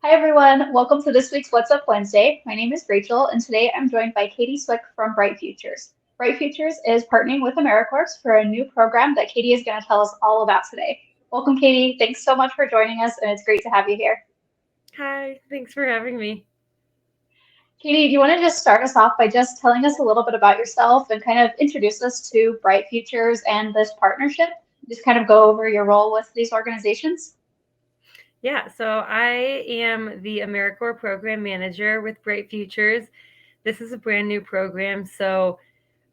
Hi everyone, welcome to this week's What's Up Wednesday. My name is Rachel, and today I'm joined by Kaity Swick from Bright Futures. Bright Futures is partnering with AmeriCorps for a new program that Kaity is going to tell us all about today. Welcome, Kaity. Thanks so much for joining us, and it's great to have you here. Hi, thanks for having me. Kaity, do you want to just start us off by just telling us a little bit about yourself and kind of introduce us to Bright Futures and this partnership? Just kind of go over your role with these organizations. Yeah, so I am the AmeriCorps Program Manager with Bright Futures. This is a brand new program, so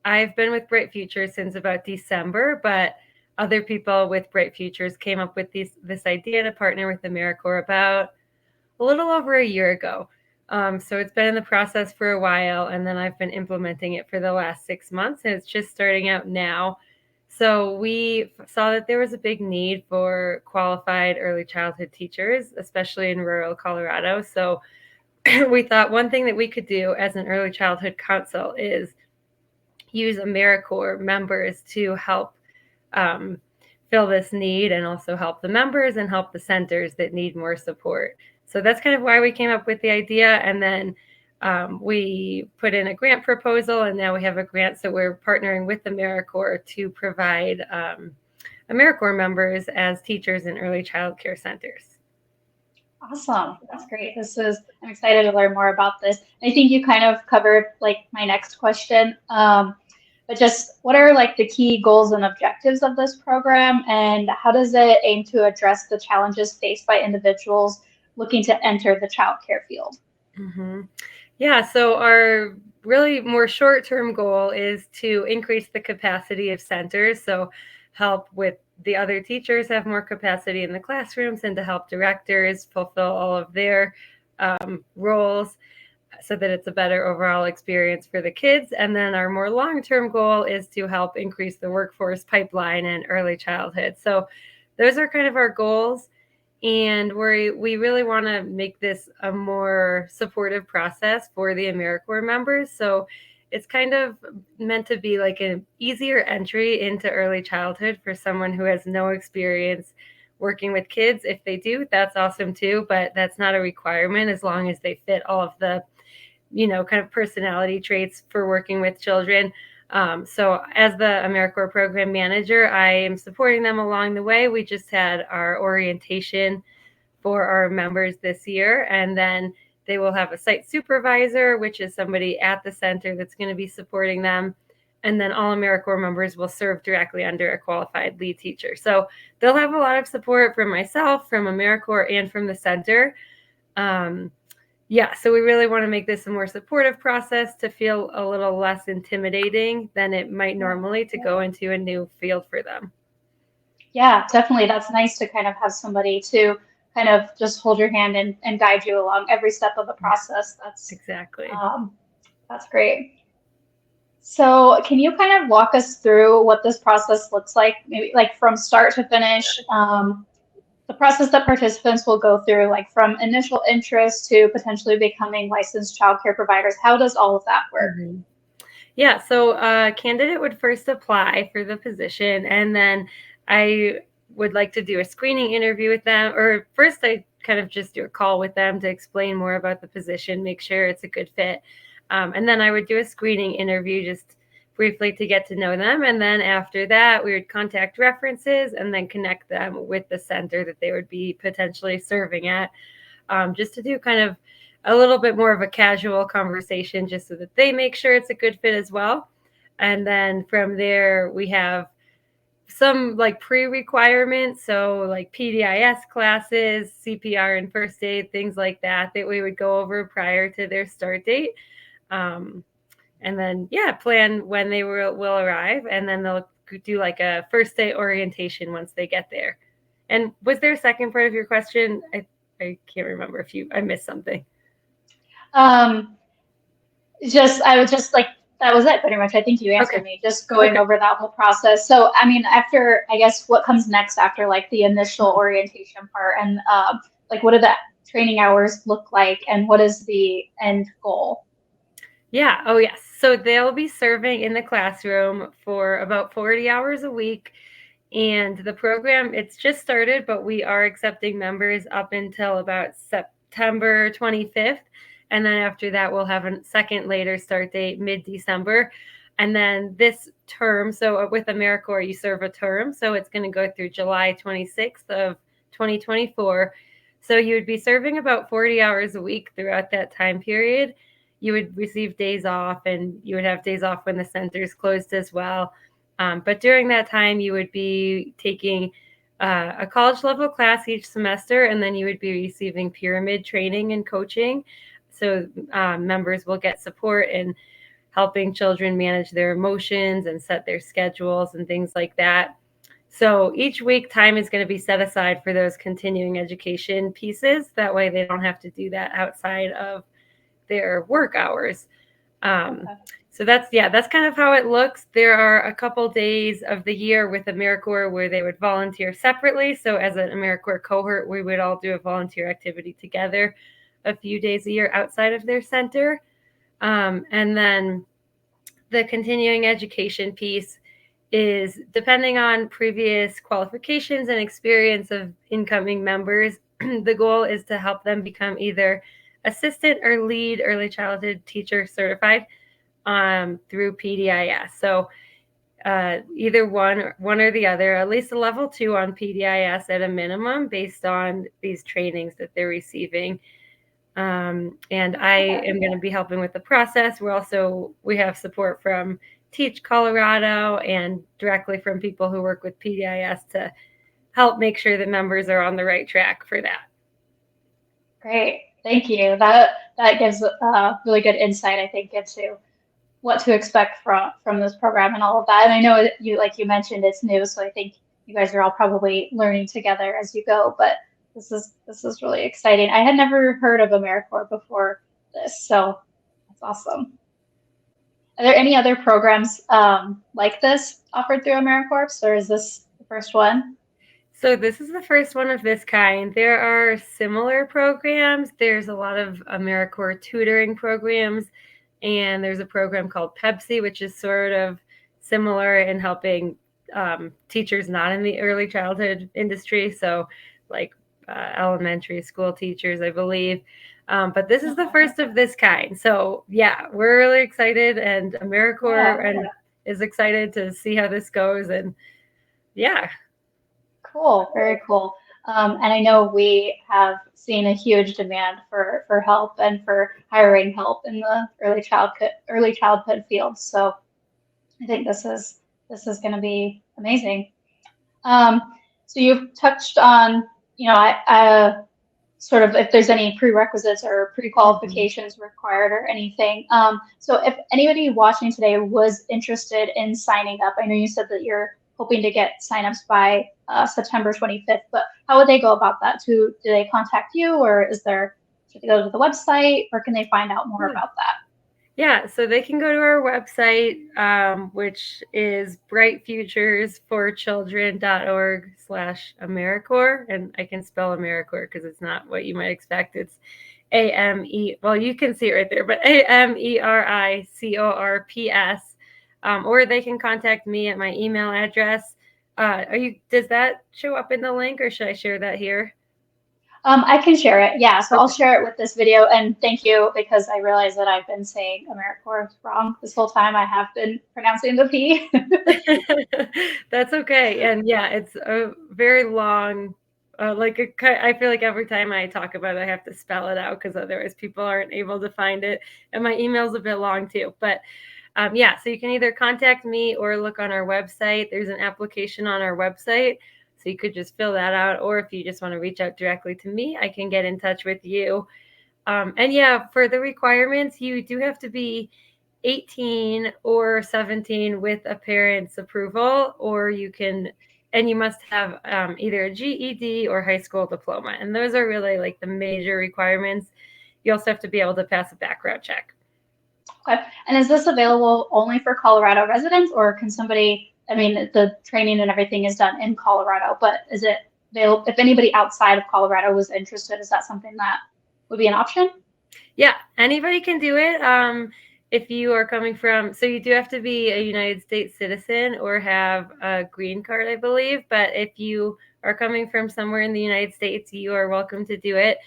I've been with Bright Futures since about December, but other people with Bright Futures came up with this idea to partner with AmeriCorps about a little over a year ago. So it's been in the process for a while, and then I've been implementing it for the last 6 months, and it's just starting out now. So we saw that there was a big need for qualified early childhood teachers, especially in rural Colorado. So we thought one thing that we could do as an early childhood council is use AmeriCorps members to help um, fill this need and also help the members and help the centers that need more support. So that's kind of why we came up with the idea. And then we put in a grant proposal, and now we have a grant. So we're partnering with AmeriCorps to provide AmeriCorps members as teachers in early child care centers. Awesome. That's great. I'm excited to learn more about this. I think you kind of covered like my next question. But just what are like the key goals and objectives of this program, and how does it aim to address the challenges faced by individuals looking to enter the childcare field? Mm-hmm. Yeah, so our really more short-term goal is to increase the capacity of centers. So help with the other teachers have more capacity in the classrooms, and to help directors fulfill all of their roles so that it's a better overall experience for the kids. And then our more long-term goal is to help increase the workforce pipeline in early childhood. So those are kind of our goals. And we really want to make this a more supportive process for the AmeriCorps members. So it's kind of meant to be like an easier entry into early childhood for someone who has no experience working with kids. If they do, that's awesome too, but that's not a requirement as long as they fit all of the, kind of personality traits for working with children. So as the AmeriCorps program manager, I am supporting them along the way. We just had our orientation for our members this year, and then they will have a site supervisor, which is somebody at the center that's going to be supporting them. And then all AmeriCorps members will serve directly under a qualified lead teacher. So they'll have a lot of support from myself, from AmeriCorps, and from the center. So we really want to make this a more supportive process to feel a little less intimidating than it might normally to go into a new field for them. Yeah, definitely. That's nice to kind of have somebody to kind of just hold your hand and guide you along every step of the process. Exactly. Um, that's great. So, can you kind of walk us through what this process looks like, maybe like from start to finish? The process that participants will go through, like from initial interest to potentially becoming licensed childcare providers. How does all of that work? Mm-hmm. Yeah, so a candidate would first apply for the position, and then I would like to do a screening interview with them, or first I kind of just do a call with them to explain more about the position, make sure it's a good fit. And then I would do a screening interview just briefly to get to know them. And then after that, we would contact references and then connect them with the center that they would be potentially serving at, just to do kind of a little bit more of a casual conversation just so that they make sure it's a good fit as well. And then from there, we have some like pre-requirements, so like PDIS classes, CPR and first aid, things like that we would go over prior to their start date. And then plan when they will arrive, and then they'll do like a first day orientation once they get there. And was there a second part of your question? I can't remember if I missed something. Um, I was just like, that was it pretty much. I think you answered Okay. me, just going over that whole process. So, I mean, after, I guess, what comes next after like the initial orientation part, and like what do the training hours look like, and what is the end goal? Yeah. Oh, yes. So they'll be serving in the classroom for about 40 hours a week. And the program, it's just started, but we are accepting members up until about September 25th. And then after that, we'll have a second later start date, mid-December. And then this term, so with AmeriCorps, you serve a term. So it's going to go through July 26th of 2024. So you would be serving about 40 hours a week throughout that time period. You would receive days off, and you would have days off when the center is closed as well. But during that time, you would be taking a college level class each semester, and then you would be receiving pyramid training and coaching. So members will get support in helping children manage their emotions and set their schedules and things like that. So each week time is going to be set aside for those continuing education pieces. That way they don't have to do that outside of their work hours. So that's kind of how it looks. There are a couple days of the year with AmeriCorps where they would volunteer separately. So as an AmeriCorps cohort, we would all do a volunteer activity together a few days a year outside of their center. And then the continuing education piece is depending on previous qualifications and experience of incoming members. The goal is to help them become either assistant or lead early childhood teacher certified through PDIS. So either one or the other, at least a level 2 on PDIS at a minimum based on these trainings that they're receiving. And I am going to be helping with the process. We have support from Teach Colorado and directly from people who work with PDIS to help make sure that members are on the right track for that. Great. Thank you. That gives really good insight, I think, into what to expect from this program and all of that. And I know you, like you mentioned, it's new, so I think you guys are all probably learning together as you go. But this is really exciting. I had never heard of AmeriCorps before this, so that's awesome. Are there any other programs like this offered through AmeriCorps, or is this the first one? So this is the first one of this kind. There are similar programs. There's a lot of AmeriCorps tutoring programs, and there's a program called Pepsi, which is sort of similar in helping teachers not in the early childhood industry. So like elementary school teachers, I believe. But this is the first of this kind. So yeah, we're really excited, and AmeriCorps is excited to see how this goes. And yeah. Cool, very cool. And I know we have seen a huge demand for help and for hiring help in the early childhood field. So I think this is going to be amazing. So you've touched on, sort of if there's any prerequisites or pre-qualifications required or anything. So if anybody watching today was interested in signing up, I know you said that you're hoping to get signups by September 25th, but how would they go about that? Do they contact you, or should they go to the website, or can they find out more about that? Yeah, so they can go to our website, which is brightfuturesforchildren.org/AmeriCorps. And I can spell AmeriCorps because it's not what you might expect. It's A-M-E, well, you can see it right there, but AmeriCorps. Or they can contact me at my email address. Does that show up in the link, or should I share that here? I can share it. Yeah, so I'll share it with this video. And thank you, because I realize that I've been saying AmeriCorps wrong this whole time. I have been pronouncing the P. That's okay. And yeah, it's a very long, I feel like every time I talk about it, I have to spell it out because otherwise people aren't able to find it. And my email's a bit long too. But so you can either contact me or look on our website. There's an application on our website. So you could just fill that out, or if you just want to reach out directly to me, I can get in touch with you. And yeah, for the requirements, you do have to be 18 or 17 with a parent's approval, or you must have either a GED or high school diploma. And those are really like the major requirements. You also have to be able to pass a background check. Okay. And is this available only for Colorado residents, or can somebody, the training and everything is done in Colorado, but is it available if anybody outside of Colorado was interested? Is that something that would be an option? Yeah, anybody can do it. If you are coming so you do have to be a United States citizen or have a green card, I believe. But if you are coming from somewhere in the United States, you are welcome to do it.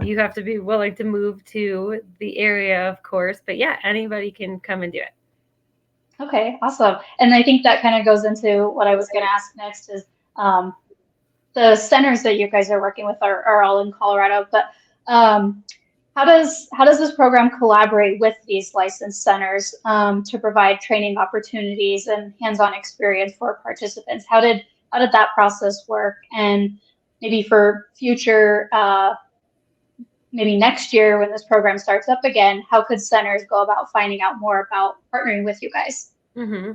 You have to be willing to move to the area, of course, but yeah, anybody can come and do it. Okay, awesome. And I think that kind of goes into what I was going to ask next is um, the centers that you guys are working with are all in Colorado, but um, how does this program collaborate with these licensed centers to provide training opportunities and hands-on experience for participants? How did that process work? And maybe for future, maybe next year when this program starts up again, how could centers go about finding out more about partnering with you guys? Mm-hmm.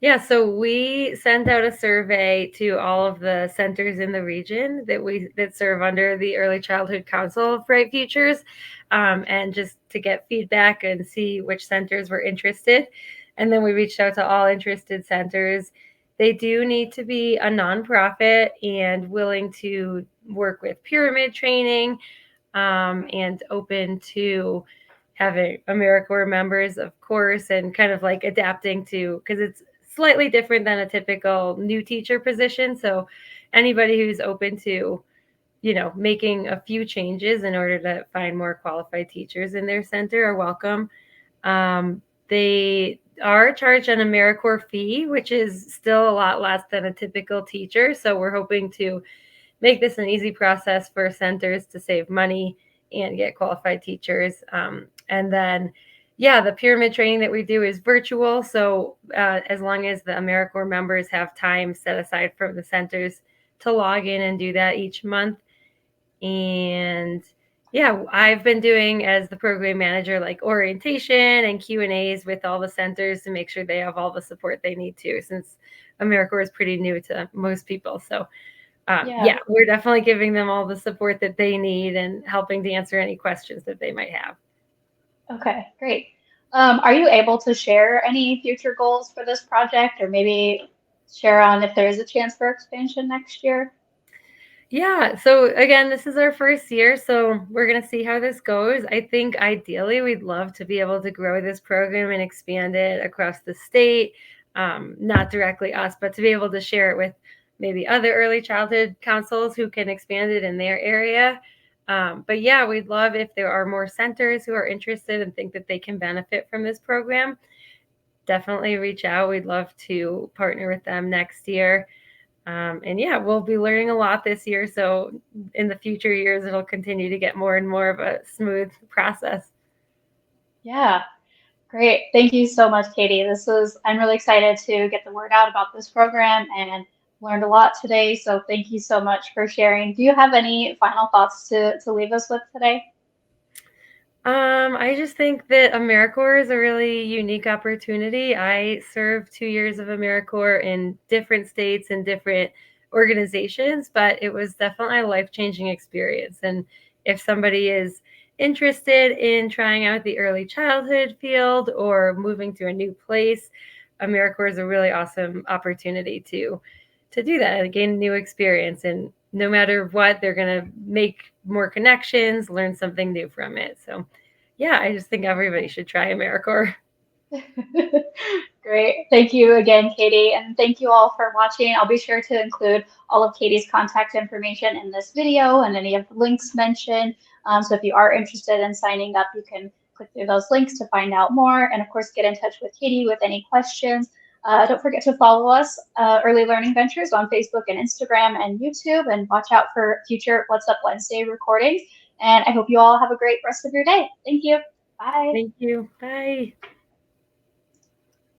Yeah, so we sent out a survey to all of the centers in the region that serve under the Early Childhood Council of Bright Futures, and just to get feedback and see which centers were interested. And then we reached out to all interested centers. They do need to be a nonprofit and willing to work with pyramid training, and open to having AmeriCorps members, of course, and kind of like adapting to, because it's slightly different than a typical new teacher position. So anybody who's open to, making a few changes in order to find more qualified teachers in their center are welcome. They are charged an AmeriCorps fee, which is still a lot less than a typical teacher. So we're hoping to make this an easy process for centers to save money and get qualified teachers. And then, yeah, the pyramid training that we do is virtual. So as long as the AmeriCorps members have time set aside from the centers to log in and do that each month. And yeah, I've been doing, as the program manager, like orientation and Q&As with all the centers to make sure they have all the support they need to, since AmeriCorps is pretty new to most people. So yeah, we're definitely giving them all the support that they need and helping to answer any questions that they might have. Okay, great. Are you able to share any future goals for this project, or maybe share on if there is a chance for expansion next year? Yeah, so again, this is our first year, so we're going to see how this goes. I think ideally we'd love to be able to grow this program and expand it across the state, not directly us, but to be able to share it with maybe other early childhood councils who can expand it in their area. But yeah, we'd love if there are more centers who are interested and think that they can benefit from this program. Definitely reach out. We'd love to partner with them next year. And yeah, we'll be learning a lot this year. So in the future years, it'll continue to get more and more of a smooth process. Yeah, great. Thank you so much, Katie. I'm really excited to get the word out about this program and learned a lot today. So thank you so much for sharing. Do you have any final thoughts to leave us with today? I just think that AmeriCorps is a really unique opportunity. I served 2 years of AmeriCorps in different states and different organizations, but it was definitely a life-changing experience. And if somebody is interested in trying out the early childhood field or moving to a new place, AmeriCorps is a really awesome opportunity to do that and gain a new experience. And no matter what, they're going to make more connections, learn something new from it. So yeah, I just think everybody should try AmeriCorps. Great. Thank you again, Katie. And thank you all for watching. I'll be sure to include all of Katie's contact information in this video and any of the links mentioned. So if you are interested in signing up, you can click through those links to find out more. And of course, get in touch with Katie with any questions. Don't forget to follow us, Early Learning Ventures, on Facebook and Instagram and YouTube, and watch out for future What's Up Wednesday recordings. And I hope you all have a great rest of your day. Thank you. Bye. Thank you. Bye.